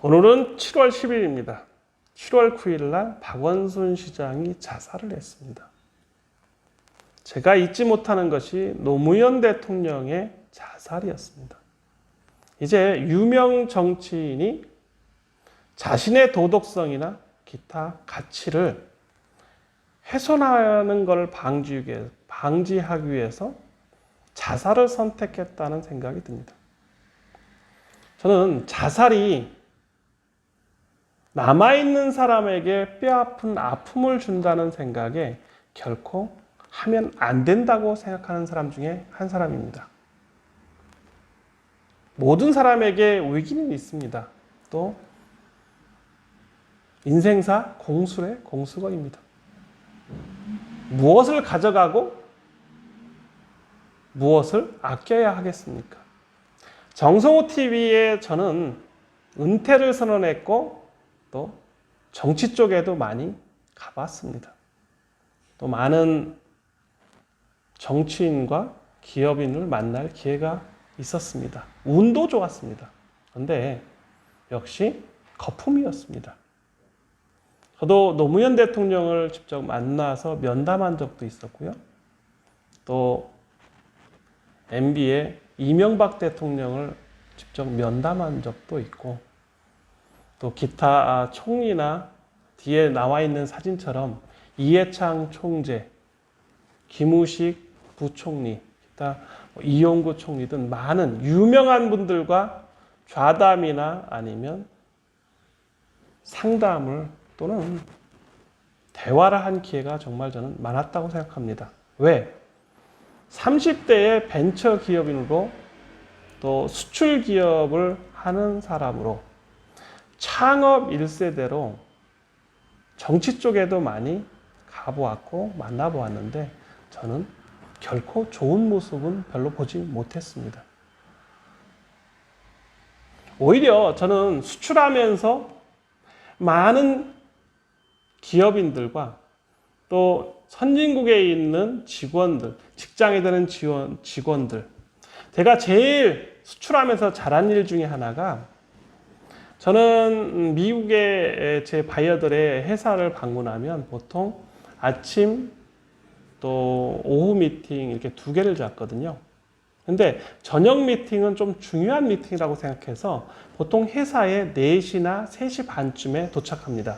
오늘은 7월 10일입니다. 7월 9일 날 박원순 시장이 자살을 했습니다. 제가 잊지 못하는 것이 노무현 대통령의 자살이었습니다. 이제 유명 정치인이 자신의 도덕성이나 기타 가치를 훼손하는 것을 방지하기 위해서 자살을 선택했다는 생각이 듭니다. 저는 자살이 남아있는 사람에게 뼈아픈 아픔을 준다는 생각에 결코 하면 안 된다고 생각하는 사람 중에 한 사람입니다. 모든 사람에게 위기는 있습니다. 또 인생사 공수의 공수거입니다. 무엇을 가져가고 무엇을 아껴야 하겠습니까? 정성호 TV에 저는 은퇴를 선언했고 또 정치 쪽에도 많이 가봤습니다. 또 많은 정치인과 기업인을 만날 기회가 있었습니다. 운도 좋았습니다. 그런데 역시 거품이었습니다. 저도 노무현 대통령을 직접 만나서 면담한 적도 있었고요. 또 MB의 이명박 대통령을 직접 면담한 적도 있고 또 기타 총리나 뒤에 나와 있는 사진처럼 이해창 총재, 김우식 부총리, 기타 이용구 총리 등 많은 유명한 분들과 좌담이나 아니면 상담을 또는 대화를 한 기회가 정말 저는 많았다고 생각합니다. 왜? 30대의 벤처 기업인으로 또 수출 기업을 하는 사람으로 창업 1세대로 정치 쪽에도 많이 가보았고 만나보았는데 저는 결코 좋은 모습은 별로 보지 못했습니다. 오히려 저는 수출하면서 많은 기업인들과 또 선진국에 있는 직원들, 직장에 드는 직원들, 제가 제일 수출하면서 잘한 일 중에 하나가 저는 미국의 제 바이어들의 회사를 방문하면 보통 아침 또 오후 미팅 이렇게 2개를 잡거든요. 근데 저녁 미팅은 좀 중요한 미팅이라고 생각해서 보통 회사에 4시나 3시 반쯤에 도착합니다.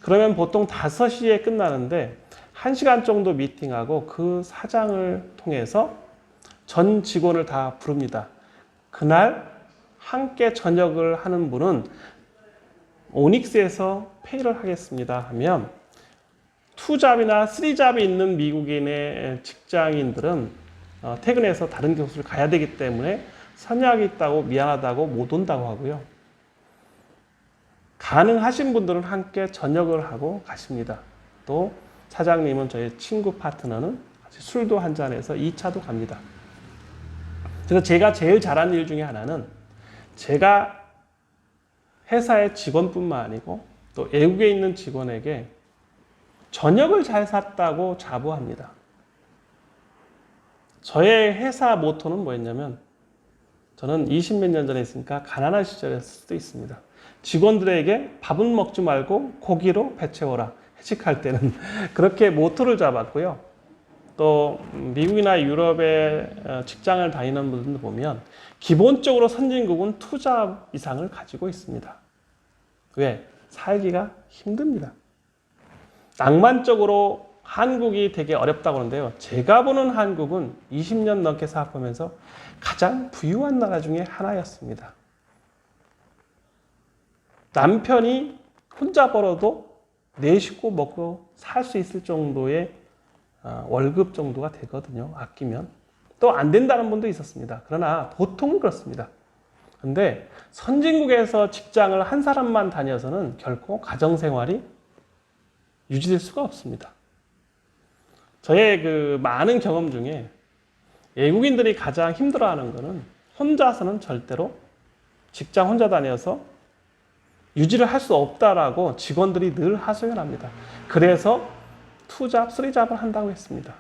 그러면 보통 5시에 끝나는데 1시간 정도 미팅하고 그 사장을 통해서 전 직원을 다 부릅니다. 그날 함께 저녁을 하는 분은 오닉스에서 페이를 하겠습니다 하면 2잡이나 3잡이 있는 미국인의 직장인들은 퇴근해서 다른 교수를 가야 되기 때문에 선약이 있다고 미안하다고 못 온다고 하고요. 가능하신 분들은 함께 저녁을 하고 가십니다. 또 사장님은 저희 친구 파트너는 같이 술도 한잔해서 2차도 갑니다. 그래서 제가 제일 잘한 일 중에 하나는 제가 회사의 직원뿐만 아니고 또 외국에 있는 직원에게 저녁을 잘 샀다고 자부합니다. 저의 회사 모토는 뭐였냐면 저는 20몇 년 전에 있으니까 가난한 시절이었을 수도 있습니다. 직원들에게 밥은 먹지 말고 고기로 배 채워라. 회식할 때는 그렇게 모토를 잡았고요. 또 미국이나 유럽의 직장을 다니는 분들 보면 기본적으로 선진국은 2잡 이상을 가지고 있습니다. 왜? 살기가 힘듭니다. 낭만적으로 한국이 되게 어렵다고 하는데요. 제가 보는 한국은 20년 넘게 사업하면서 가장 부유한 나라 중에 하나였습니다. 남편이 혼자 벌어도 4식구 먹고 살 수 있을 정도의 월급 정도가 되거든요. 아끼면. 또 안 된다는 분도 있었습니다. 그러나 보통은 그렇습니다. 근데 선진국에서 직장을 한 사람만 다녀서는 결코 가정생활이 유지될 수가 없습니다. 저의 그 많은 경험 중에 외국인들이 가장 힘들어하는 것은 혼자서는 절대로 직장 혼자 다녀서 유지를 할 수 없다라고 직원들이 늘 하소연합니다. 그래서 2잡, 3잡을 한다고 했습니다.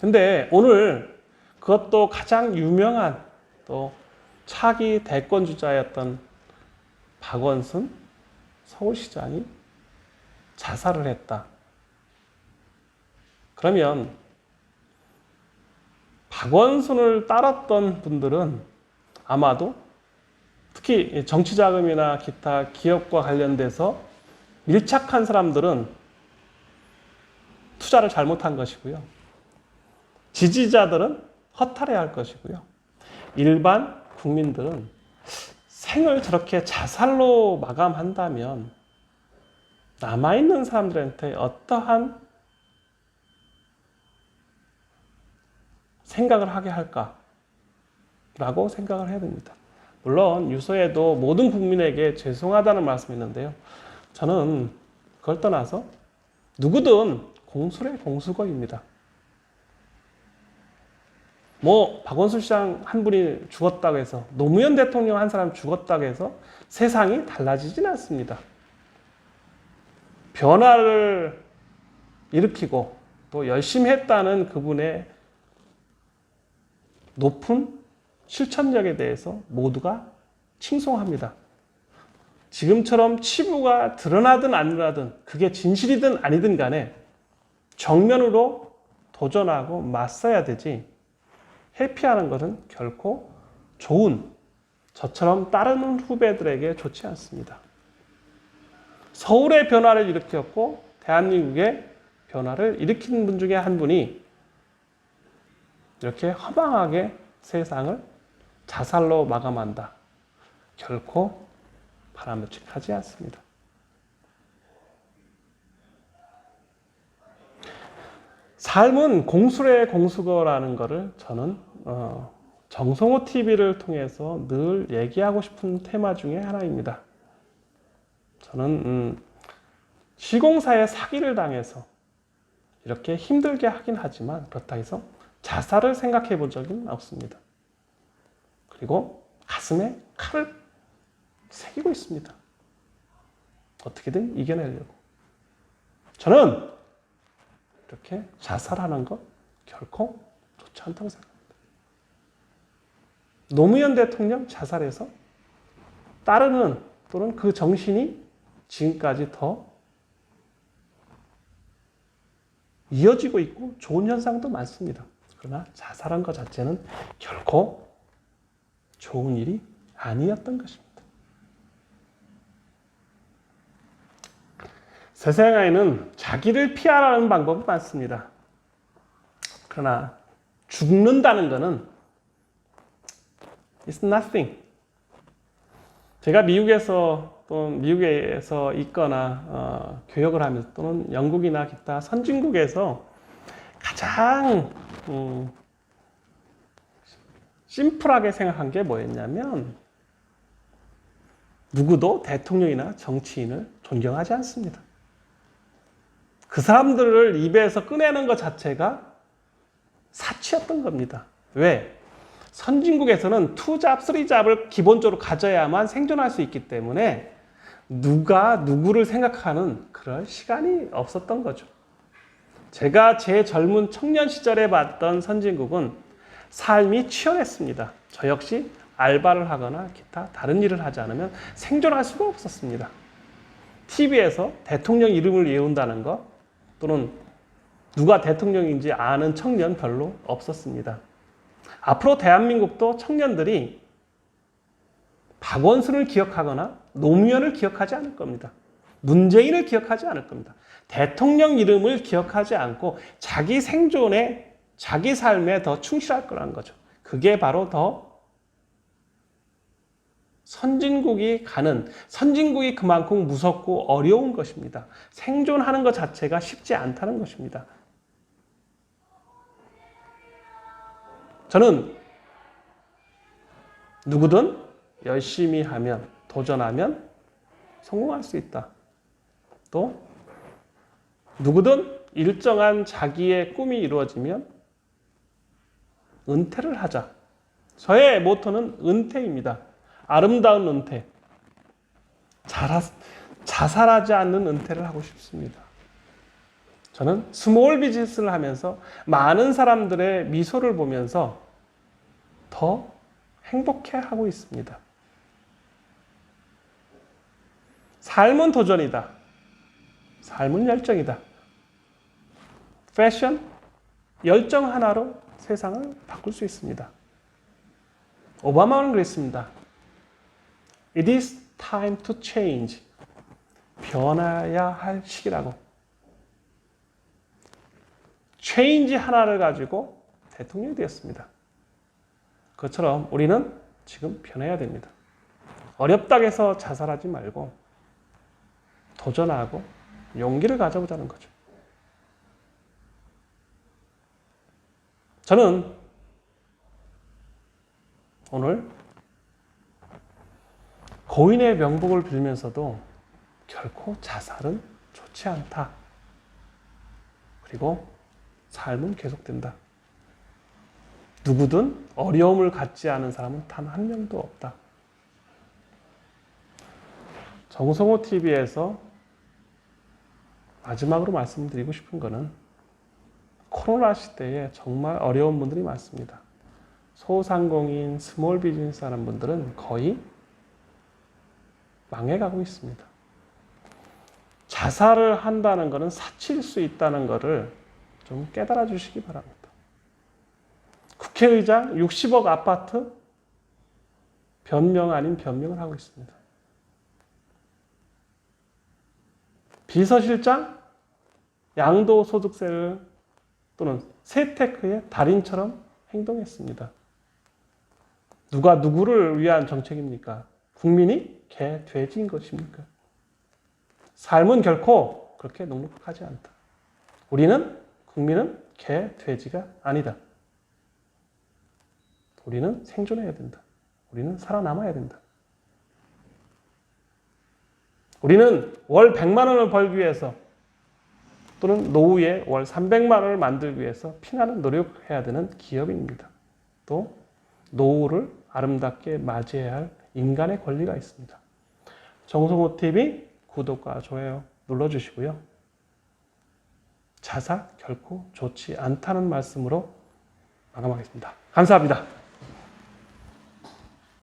근데 오늘 그것도 가장 유명한 또 차기 대권 주자였던 박원순 서울시장이 자살을 했다. 그러면 박원순을 따랐던 분들은 아마도 특히 정치자금이나 기타 기업과 관련돼서 밀착한 사람들은 투자를 잘못한 것이고요. 지지자들은 허탈해야 할 것이고요. 일반 국민들은 생을 저렇게 자살로 마감한다면 남아있는 사람들한테 어떠한 생각을 하게 할까라고 생각을 해야 됩니다. 물론 유서에도 모든 국민에게 죄송하다는 말씀이 있는데요. 저는 그걸 떠나서 누구든 공수래 공수거입니다. 박원순 시장 한 분이 죽었다고 해서 노무현 대통령 한 사람 죽었다고 해서 세상이 달라지진 않습니다. 변화를 일으키고 또 열심히 했다는 그분의 높은 실천력에 대해서 모두가 칭송합니다. 지금처럼 치부가 드러나든 안 드러나든 그게 진실이든 아니든 간에 정면으로 도전하고 맞서야 되지 회피하는 것은 결코 좋은 저처럼 따르는 후배들에게 좋지 않습니다. 서울의 변화를 일으켰고 대한민국의 변화를 일으킨 분 중에 한 분이 이렇게 허망하게 세상을 자살로 마감한다. 결코 바람직하지 않습니다. 삶은 공수래 공수거라는 것을 저는 정성호 TV를 통해서 늘 얘기하고 싶은 테마 중에 하나입니다. 저는 시공사에 사기를 당해서 이렇게 힘들게 하긴 하지만 그렇다 해서 자살을 생각해 본 적은 없습니다. 그리고 가슴에 칼을 새기고 있습니다. 어떻게든 이겨내려고. 저는 이렇게 자살하는 것 결코 좋지 않다고 생각합니다. 노무현 대통령 자살해서 따르는 또는 그 정신이 지금까지 더 이어지고 있고 좋은 현상도 많습니다. 그러나 자살한 것 자체는 결코 좋은 일이 아니었던 것입니다. 세상에는 자기를 피하라는 방법이 많습니다. 그러나 죽는다는 것은 it's nothing. 제가 미국에서 있거나 교역을 하면서 또는 영국이나 기타 선진국에서 가장 심플하게 생각한 게 뭐였냐면 누구도 대통령이나 정치인을 존경하지 않습니다. 그 사람들을 입에서 꺼내는 것 자체가 사치였던 겁니다. 왜? 선진국에서는 2잡, 3잡을 기본적으로 가져야만 생존할 수 있기 때문에 누가 누구를 생각하는 그럴 시간이 없었던 거죠. 제가 제 젊은 청년 시절에 봤던 선진국은 삶이 치열했습니다. 저 역시 알바를 하거나 기타 다른 일을 하지 않으면 생존할 수가 없었습니다. TV에서 대통령 이름을 외운다는 것 또는 누가 대통령인지 아는 청년 별로 없었습니다. 앞으로 대한민국도 청년들이 박원순을 기억하거나 노무현을 기억하지 않을 겁니다. 문재인을 기억하지 않을 겁니다. 대통령 이름을 기억하지 않고 자기 생존에 자기 삶에 더 충실할 거라는 거죠. 그게 바로 더 선진국이 그만큼 무섭고 어려운 것입니다. 생존하는 것 자체가 쉽지 않다는 것입니다. 저는 누구든 열심히 하면, 도전하면 성공할 수 있다. 또 누구든 일정한 자기의 꿈이 이루어지면 은퇴를 하자. 저의 모토는 은퇴입니다. 아름다운 은퇴. 자살하지 않는 은퇴를 하고 싶습니다. 저는 스몰 비즈니스를 하면서 많은 사람들의 미소를 보면서 더 행복해하고 있습니다. 삶은 도전이다. 삶은 열정이다. 패션, 열정 하나로 세상을 바꿀 수 있습니다. 오바마는 그랬습니다. It is time to change. 변해야 할 시기라고. change 하나를 가지고 대통령이 되었습니다. 그것처럼 우리는 지금 변해야 됩니다. 어렵다고 해서 자살하지 말고 도전하고 용기를 가져보자는 거죠. 저는 오늘 고인의 명복을 빌면서도 결코 자살은 좋지 않다. 그리고 삶은 계속된다. 누구든 어려움을 갖지 않은 사람은 단 한 명도 없다. 정성호 TV에서 마지막으로 말씀드리고 싶은 것은 코로나 시대에 정말 어려운 분들이 많습니다. 소상공인, 스몰 비즈니스 하는 분들은 거의 망해가고 있습니다. 자살을 한다는 것은 사치일 수 있다는 것을 좀 깨달아 주시기 바랍니다. 국회의장 60억 아파트 변명 아닌 변명을 하고 있습니다. 비서실장 양도소득세를 또는 세테크의 달인처럼 행동했습니다. 누가 누구를 위한 정책입니까? 국민이 개, 돼지인 것입니까? 삶은 결코 그렇게 넉넉하지 않다. 국민은 개, 돼지가 아니다. 우리는 생존해야 된다. 우리는 살아남아야 된다. 우리는 월 100만 원을 벌기 위해서 또는 노후에 월 300만 원을 만들기 위해서 피나는 노력해야 되는 기업인입니다. 또 노후를 아름답게 맞이해야 할 인간의 권리가 있습니다. 정성호 TV 구독과 좋아요 눌러주시고요. 자살 결코 좋지 않다는 말씀으로 마감하겠습니다. 감사합니다.